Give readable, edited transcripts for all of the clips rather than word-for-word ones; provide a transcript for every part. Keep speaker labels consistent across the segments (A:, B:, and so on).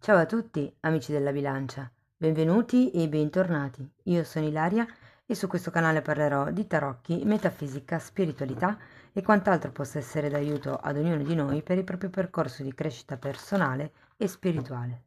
A: Ciao a tutti, amici della bilancia, benvenuti e bentornati. Io sono Ilaria e su questo canale parlerò di tarocchi, metafisica, spiritualità e quant'altro possa essere d'aiuto ad ognuno di noi per il proprio percorso di crescita personale e spirituale.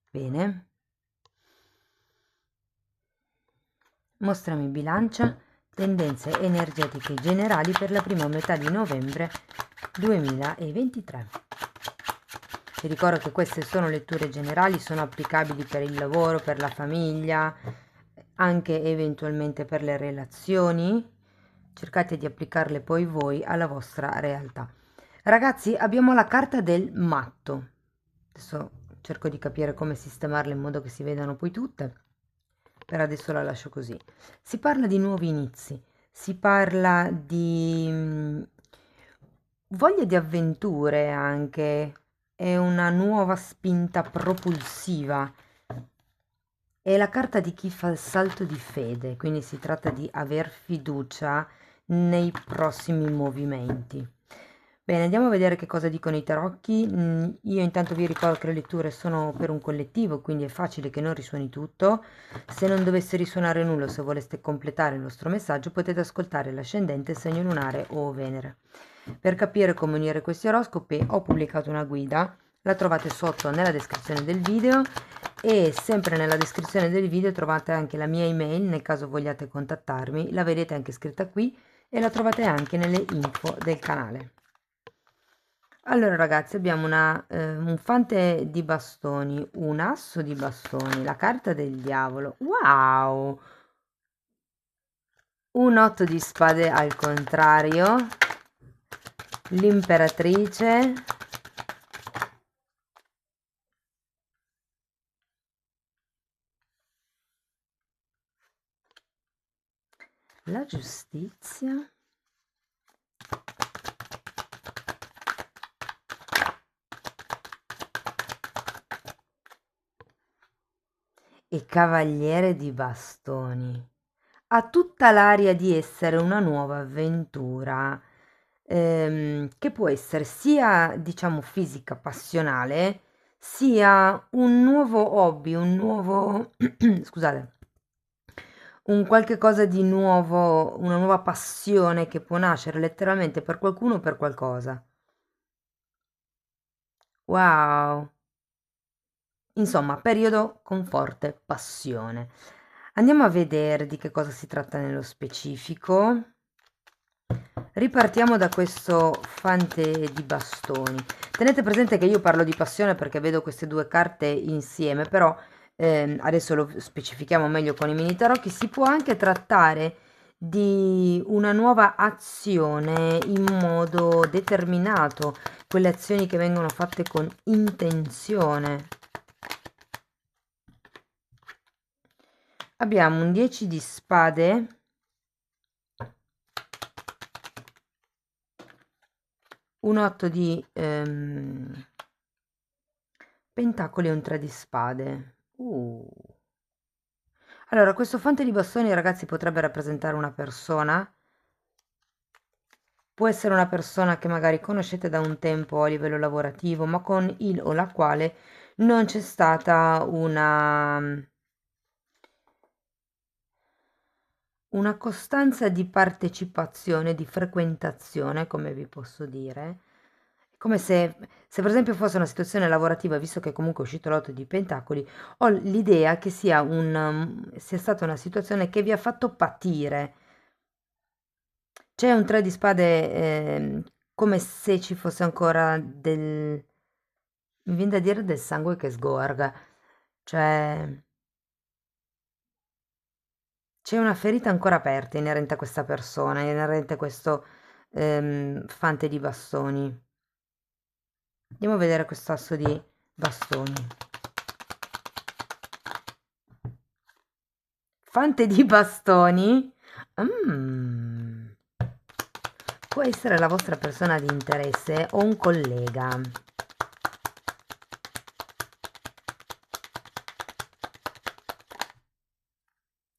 A: Bene, mostrami bilancia, tendenze energetiche generali per la prima metà di novembre 2023. Vi ricordo che queste sono letture generali, sono applicabili per il lavoro, per la famiglia, anche eventualmente per le relazioni. Cercate di applicarle poi voi alla vostra realtà. Ragazzi, abbiamo la carta del matto. Adesso cerco di capire come sistemarle in modo che si vedano poi tutte. Per adesso la lascio così. Si parla di nuovi inizi, si parla di voglia di avventure anche, è una nuova spinta propulsiva. È la carta di chi fa il salto di fede, quindi si tratta di aver fiducia nei prossimi movimenti. Bene, andiamo a vedere che cosa dicono i tarocchi. Io intanto vi ricordo che le letture sono per un collettivo, quindi è facile che non risuoni tutto. Se non dovesse risuonare nulla, se voleste completare il vostro messaggio, potete ascoltare l'ascendente, segno lunare o Venere. Per capire come unire questi oroscopi ho pubblicato una guida, la trovate sotto nella descrizione del video e sempre nella descrizione del video trovate anche la mia email nel caso vogliate contattarmi, la vedete anche scritta qui e la trovate anche nelle info del canale. Allora ragazzi abbiamo un fante di bastoni, un asso di bastoni, la carta del diavolo, wow, un 8 di spade al contrario, l'imperatrice, la giustizia e cavaliere di bastoni. Ha tutta l'aria di essere una nuova avventura, che può essere sia, diciamo, fisica, passionale, sia un nuovo hobby, un nuovo, scusate, un qualche cosa di nuovo, una nuova passione che può nascere letteralmente per qualcuno o per qualcosa. Wow! Insomma, periodo con forte passione. Andiamo a vedere di che cosa si tratta nello specifico. Ripartiamo da questo fante di bastoni. Tenete presente che io parlo di passione perché vedo queste due carte insieme, però adesso lo specifichiamo meglio con i mini tarocchi. Si può anche trattare di una nuova azione in modo determinato, quelle azioni che vengono fatte con intenzione. Abbiamo un 10 di spade, un 8 di pentacoli e un 3 di spade. Allora, questo fante di bastoni, ragazzi, potrebbe rappresentare una persona. Può essere una persona che magari conoscete da un tempo a livello lavorativo, ma con il o la quale non c'è stata una costanza di partecipazione, di frequentazione, come vi posso dire. È come se per esempio fosse una situazione lavorativa, visto che comunque è uscito l'otto di pentacoli, ho l'idea che sia stata una situazione che vi ha fatto patire. C'è un 3 di spade, come se ci fosse ancora mi viene da dire del sangue che sgorga. Cioè, c'è una ferita ancora aperta inerente a questa persona, inerente a questo fante di bastoni. Andiamo a vedere questo asso di bastoni. Fante di bastoni? Mm. Può essere la vostra persona di interesse o un collega.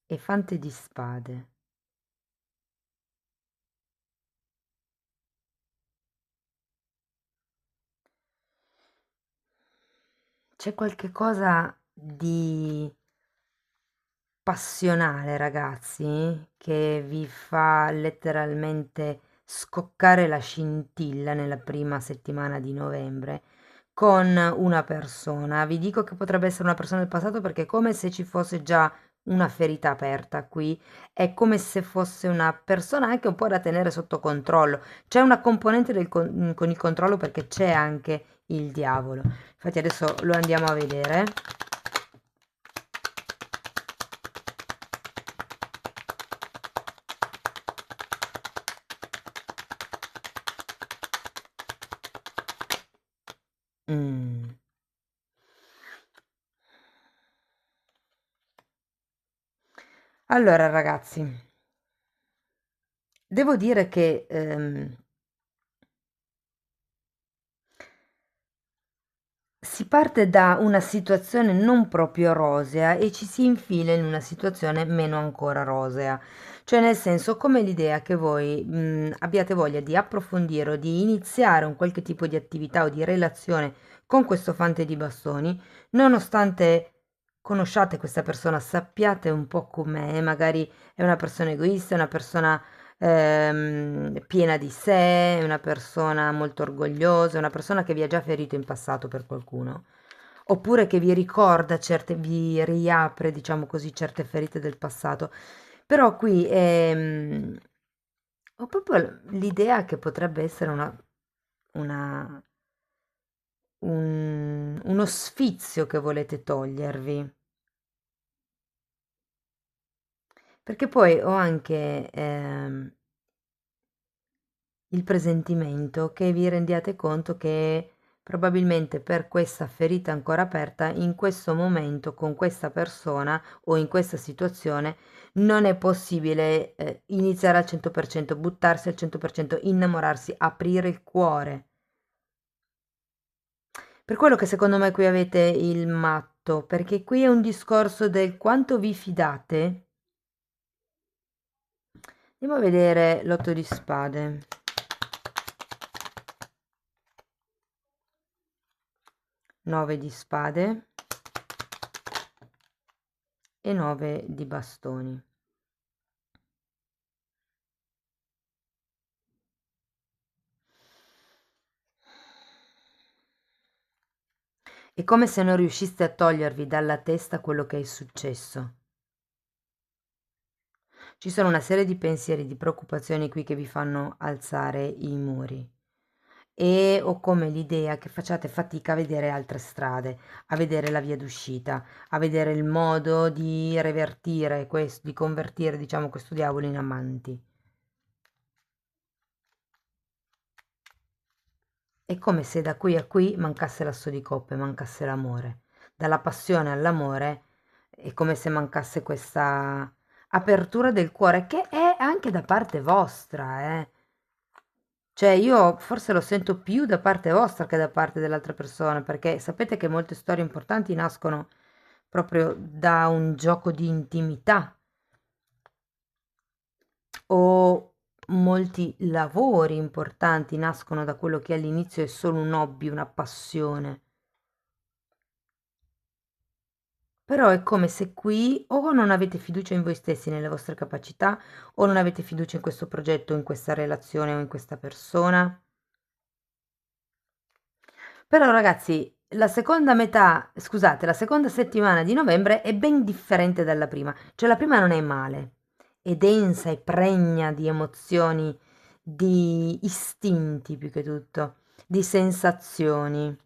A: E fante di spade. C'è qualche cosa di passionale, ragazzi, che vi fa letteralmente scoccare la scintilla nella prima settimana di novembre con una persona. Vi dico che potrebbe essere una persona del passato perché è come se ci fosse già una ferita aperta qui, è come se fosse una persona anche un po' da tenere sotto controllo. C'è una componente con il controllo perché c'è anche il diavolo. Infatti adesso lo andiamo a vedere. Mm. Allora, ragazzi, devo dire che si parte da una situazione non proprio rosea e ci si infila in una situazione meno ancora rosea. Cioè, nel senso, come l'idea che voi abbiate voglia di approfondire o di iniziare un qualche tipo di attività o di relazione con questo fante di bastoni, nonostante conosciate questa persona, sappiate un po' com'è, magari è una persona egoista, è una persona piena di sé, è una persona molto orgogliosa, è una persona che vi ha già ferito in passato per qualcuno, oppure che vi ricorda certe, vi riapre, diciamo così, certe ferite del passato. Però qui ho proprio l'idea che potrebbe essere una- uno sfizio che volete togliervi. Perché poi ho anche il presentimento che vi rendiate conto che probabilmente per questa ferita ancora aperta, in questo momento, con questa persona o in questa situazione, non è possibile iniziare al 100%, buttarsi al 100%, innamorarsi, aprire il cuore. Per quello che secondo me qui avete il matto, perché qui è un discorso del quanto vi fidate. Andiamo a vedere l'otto di spade. 9 di spade e 9 di bastoni. È come se non riusciste a togliervi dalla testa quello che è successo. Ci sono una serie di pensieri, di preoccupazioni qui che vi fanno alzare i muri. E ho come l'idea che facciate fatica a vedere altre strade, a vedere la via d'uscita, a vedere il modo di revertire questo, di convertire, diciamo, questo diavolo in amanti. È come se da qui a qui mancasse l'asso di coppe, mancasse l'amore. Dalla passione all'amore è come se mancasse questa apertura del cuore, che è anche da parte vostra, eh. Cioè io forse lo sento più da parte vostra che da parte dell'altra persona, perché sapete che molte storie importanti nascono proprio da un gioco di intimità o molti lavori importanti nascono da quello che all'inizio è solo un hobby, una passione. Però è come se qui o non avete fiducia in voi stessi, nelle vostre capacità, o non avete fiducia in questo progetto, in questa relazione o in questa persona. Però ragazzi, la seconda metà, scusate, la seconda settimana di novembre è ben differente dalla prima. Cioè la prima non è male, è densa, è pregna di emozioni, di istinti più che tutto, di sensazioni,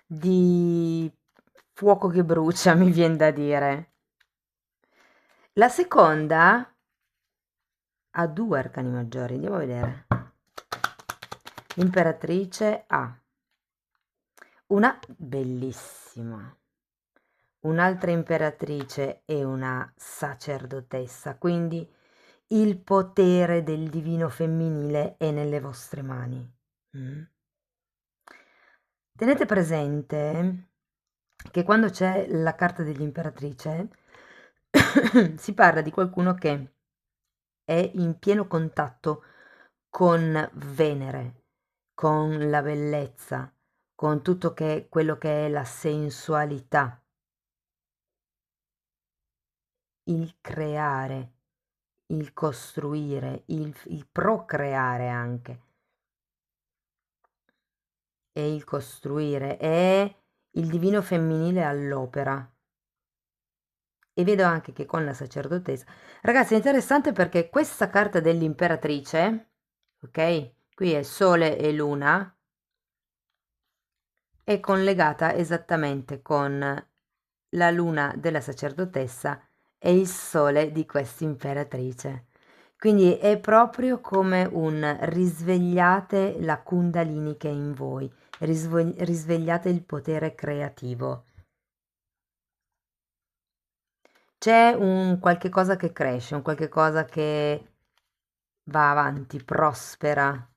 A: di fuoco che brucia, mi viene da dire. La seconda ha due arcani maggiori, andiamo a vedere. L'imperatrice ha una bellissima, un'altra imperatrice e una sacerdotessa, quindi il potere del divino femminile è nelle vostre mani. Mm. Tenete presente che quando c'è la carta dell'imperatrice si parla di qualcuno che è in pieno contatto con Venere, con la bellezza, con tutto quello che è la sensualità, il creare, il costruire, il procreare anche, e il costruire, è il divino femminile all'opera. E vedo anche che con la sacerdotessa, ragazzi, è interessante perché questa carta dell'imperatrice, ok? Qui è Sole e Luna, è collegata esattamente con la Luna della sacerdotessa e il Sole di questa imperatrice. Quindi è proprio come un risvegliate la Kundalini che è in voi, risvegliate il potere creativo. C'è un qualche cosa che cresce, un qualche cosa che va avanti, prospera,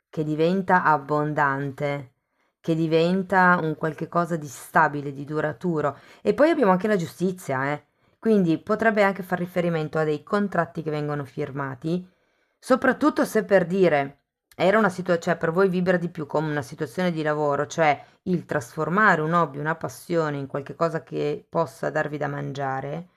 A: che diventa abbondante, che diventa un qualche cosa di stabile, di duraturo. E poi abbiamo anche la giustizia, eh. Quindi potrebbe anche far riferimento a dei contratti che vengono firmati, soprattutto se per dire era una situazione, cioè per voi vibra di più come una situazione di lavoro, cioè il trasformare un hobby, una passione in qualche cosa che possa darvi da mangiare,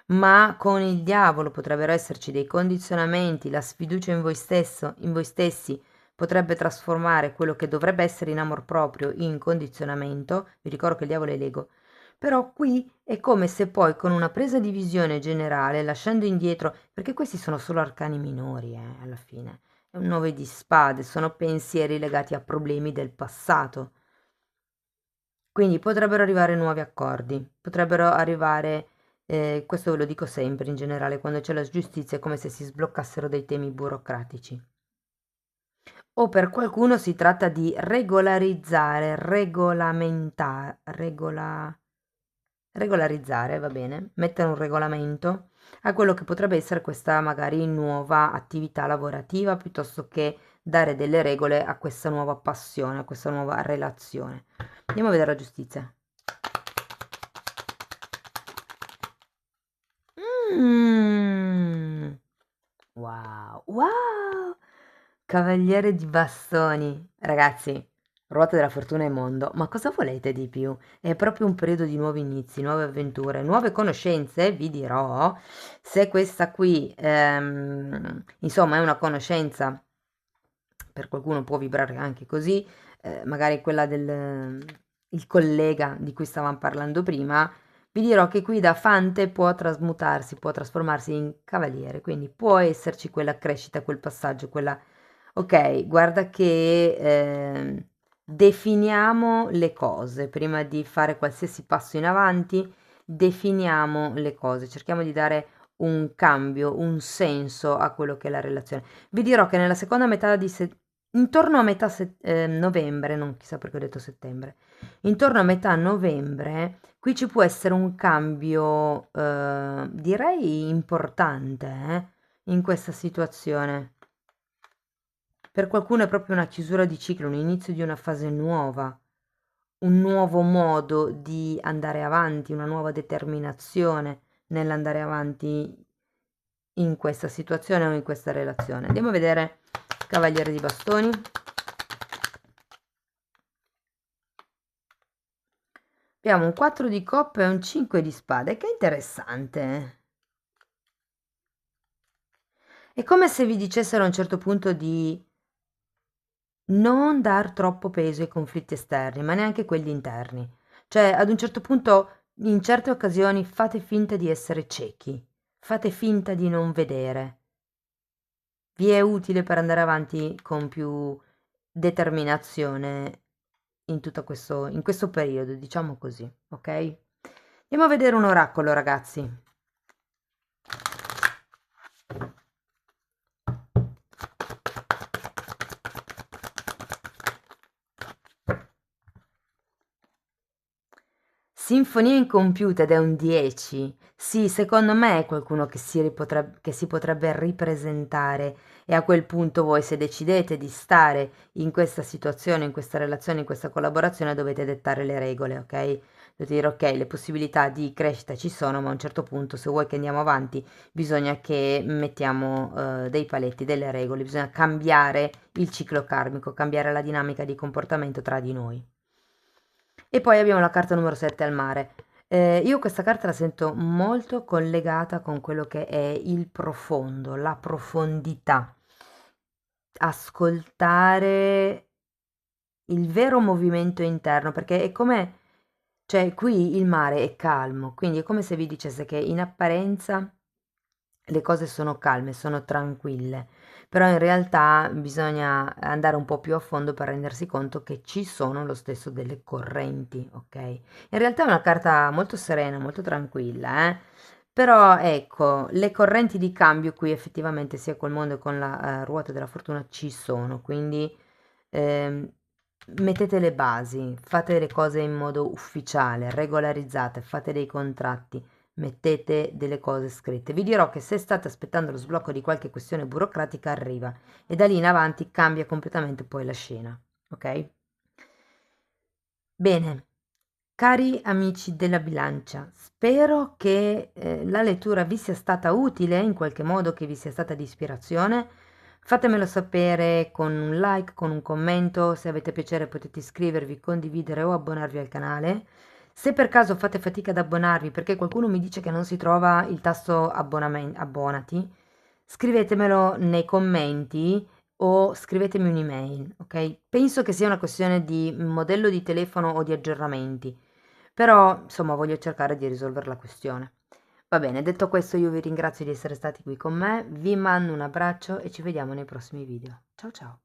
A: ma con il diavolo potrebbero esserci dei condizionamenti, la sfiducia in voi stesso, in voi stessi potrebbe trasformare quello che dovrebbe essere in amor proprio in condizionamento. Vi ricordo che il diavolo è l'ego. Però qui è come se poi con una presa di visione generale, lasciando indietro, perché questi sono solo arcani minori, alla fine. È un 9 di spade, sono pensieri legati a problemi del passato. Quindi potrebbero arrivare nuovi accordi, potrebbero arrivare, questo ve lo dico sempre in generale, quando c'è la giustizia è come se si sbloccassero dei temi burocratici. O per qualcuno si tratta di regolarizzare, regolarizzare, va bene, mettere un regolamento a quello che potrebbe essere questa magari nuova attività lavorativa, piuttosto che dare delle regole a questa nuova passione, a questa nuova relazione. Andiamo a vedere la giustizia. Mm. Wow, wow! Cavaliere di bastoni. Ragazzi, ruota della fortuna e mondo, ma cosa volete di più? È proprio un periodo di nuovi inizi, nuove avventure, nuove conoscenze, vi dirò. Se questa qui, insomma, è una conoscenza, per qualcuno può vibrare anche così, magari quella del il collega di cui stavamo parlando prima, vi dirò che qui da fante può trasmutarsi, può trasformarsi in cavaliere, quindi può esserci quella crescita, quel passaggio, quella... Ok, guarda che definiamo le cose prima di fare qualsiasi passo in avanti, definiamo le cose, cerchiamo di dare un cambio, un senso a quello che è la relazione. Vi dirò che nella seconda metà di intorno a metà novembre, non chissà perché ho detto settembre, intorno a metà novembre, qui ci può essere un cambio, direi importante, in questa situazione. Per qualcuno è proprio una chiusura di ciclo, un inizio di una fase nuova, un nuovo modo di andare avanti, una nuova determinazione nell'andare avanti in questa situazione o in questa relazione. Andiamo a vedere Cavaliere di Bastoni. Abbiamo un 4 di coppe e un 5 di spade, che è interessante. È come se vi dicessero a un certo punto di non dar troppo peso ai conflitti esterni, ma neanche quelli interni. Cioè, ad un certo punto, in certe occasioni, fate finta di essere ciechi, fate finta di non vedere. Vi è utile per andare avanti con più determinazione in questo periodo, diciamo così, ok? Andiamo a vedere un oracolo, ragazzi. Sinfonia incompiuta ed è un 10. Sì, secondo me è qualcuno che si potrebbe ripresentare e a quel punto voi se decidete di stare in questa situazione, in questa relazione, in questa collaborazione dovete dettare le regole, ok? Dovete dire ok, le possibilità di crescita ci sono, ma a un certo punto se vuoi che andiamo avanti bisogna che mettiamo dei paletti, delle regole, bisogna cambiare il ciclo karmico, cambiare la dinamica di comportamento tra di noi. E poi abbiamo la carta numero 7 al mare. Io questa carta la sento molto collegata con quello che è il profondo, la profondità. Ascoltare il vero movimento interno, perché è come, cioè qui il mare è calmo, quindi è come se vi dicesse che in apparenza le cose sono calme, sono tranquille, però in realtà bisogna andare un po' più a fondo per rendersi conto che ci sono lo stesso delle correnti, ok? In realtà è una carta molto serena, molto tranquilla, eh? Però ecco, le correnti di cambio qui effettivamente sia col mondo che con la ruota della fortuna ci sono, quindi ehm, mettete le basi, fate le cose in modo ufficiale, regolarizzate, fate dei contratti, mettete delle cose scritte. Vi dirò che se state aspettando lo sblocco di qualche questione burocratica arriva e da lì in avanti cambia completamente poi la scena, ok? Bene, cari amici della bilancia, spero che la lettura vi sia stata utile in qualche modo, che vi sia stata di ispirazione. Fatemelo sapere con un like, con un commento, se avete piacere potete iscrivervi, condividere o abbonarvi al canale. Se per caso fate fatica ad abbonarvi perché qualcuno mi dice che non si trova il tasto abbonati, scrivetemelo nei commenti o scrivetemi un'email, ok? Penso che sia una questione di modello di telefono o di aggiornamenti, però insomma voglio cercare di risolvere la questione. Va bene, detto questo io vi ringrazio di essere stati qui con me, vi mando un abbraccio e ci vediamo nei prossimi video. Ciao ciao!